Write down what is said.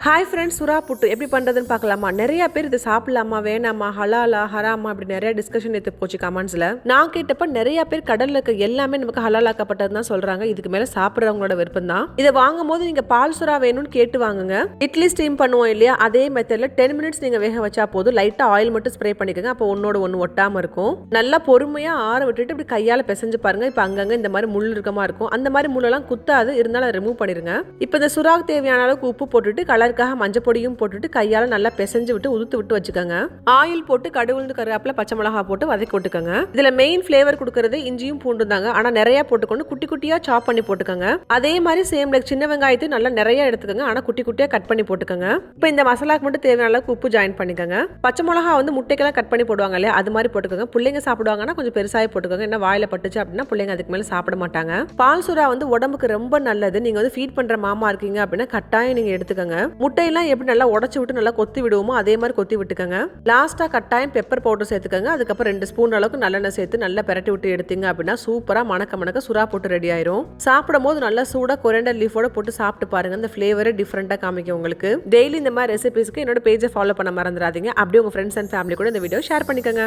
Hi friends, சுறா புட்டு எப்படி பண்ணுறதுன்னு பார்க்கலாமா? நிறைய பேர் இது சாப்பிடலாமா வேணாமா ஹலாலா ஹராமா அப்படி நிறைய டிஸ்கஷன் எடுத்து போச்சு கமெண்ட்ஸில். நான் கேட்டப்ப நிறைய பேர் கடலில் இருக்க எல்லாமே நமக்கு ஹலாலாக்கப்பட்டது தான் சொல்கிறாங்க. இதுக்கு மேலே சாப்பிட்றவங்களோட விருப்பம் தான். இதை வாங்கும் போது நீங்கள் பால் சுறா வேணும்னு கேட்டு வாங்குங்க. இட்லி ஸ்டீம் பண்ணுவோம் இல்லையா, அதே மெத்தடில் 10 மினிட்ஸ் நீங்கள் வேக வச்சா போதும். லைட்டாக ஆயில் மட்டும் ஸ்ப்ரே பண்ணிக்கோங்க. அப்போ ஒன்னோட ஒன்று ஒட்டாமல் இருக்கும். நல்லா பொறுமையாக ஆற விட்டுட்டு இப்படி கையால் பிசைஞ்சு பாருங்க. இப்போ அங்கங்கே இந்த மாதிரி முள் இருக்கமா இருக்கும். அந்த மாதிரி முள்ளெல்லாம் குத்தாது, இருந்தாலும் அதை ரிமூவ் பண்ணிடுங்க. இப்போ இந்த சுறாக்கு தேவையான அளவுக்கு உப்பு போட்டுட்டு கலருக்காக மஞ்சள் பொடியும் போட்டுட்டு கையால நல்லா பிசைஞ்சு விட்டு உதுத்து விட்டு வச்சுக்கோங்க. ஆயில் போட்டு கடுகு கருவேப்பிலை பச்சை மிளகாய் போட்டு வதக்கி விட்டுக்கோங்க. இதுல மெயின் ஃபிளேவர் கொடுக்கறது இஞ்சியும் பூண்டு தாங்க. ஆனா நிறைய போட்டுக்கொண்டு குட்டி குட்டியா சாப் பண்ணி போட்டுக்கோங்க. அதே மாதிரி சேம் லைக் சின்ன வெங்காயத்தை நல்லா நிறைய எடுத்துக்கோங்க. ஆனா குட்டி குட்டியா கட் பண்ணி போட்டுக்கோங்க. இப்போ இந்த மசாலாக்கு மட்டும் தேவையான அளவுக்கு உப்பு ஜாயின் பண்ணிக்கோங்க. பச்சை மிளகா வந்து முட்டைக்கெல்லாம் கட் பண்ணி போடுவாங்க இல்லையா, அது மாதிரி போட்டுக்கோங்க. பிள்ளைங்க சாப்பிடுவாங்கன்னா கொஞ்சம் பெருசாகி போட்டுக்கோங்க. என்ன வாயில பட்டுச்சு அப்படின்னா பிள்ளைங்க அதுக்கு மேலே சாப்பிட மாட்டாங்க. பால் சுறா வந்து உடம்புக்கு ரொம்ப நல்லது. நீங்க வந்து ஃபீட் பண்ற மாமா இருக்கீங்க அப்படின்னா கட்டாயம் நீங்க எடுத்துக்கோங்க. முட்டையெல்லாம் எப்படி நல்லா உடச்சு விட்டு நல்லா கொத்தி விடுவோமோ அதே மாதிரி கொத்தி விட்டுக்கோங்க. லாஸ்டா கட்டாயம் பெப்பர் பவுடர் சேர்த்துக்கோங்க. அதுக்கப்புறம் 2 ஸ்பூன் அளவுக்கு நல்லெண்ணெய் சேர்த்து நல்லா பெரட்டி விட்டு எடுத்தீங்க அப்படின்னா சூப்பரா மணக்க சுறா போட்டு ரெடி ஆயிரும். சாப்பிடும் போது நல்லா சூடா கொரியண்டர் லீஃபோட போட்டு சாப்பிட்டு பாருங்க. இந்த ஃபிளேவரே டிஃப்ரெண்டா காமிக்கும் உங்களுக்கு. டெய்லி இந்த மாதிரி ரெசிபிஸ்க்கு என்னோட பேஜை ஃபாலோ பண்ண மறந்துடாதீங்க. அப்படியே உங்க ஃப்ரெண்ட்ஸ் அண்ட் ஃபேமிலி கூட இந்த வீடியோ ஷேர் பண்ணிக்கோங்க.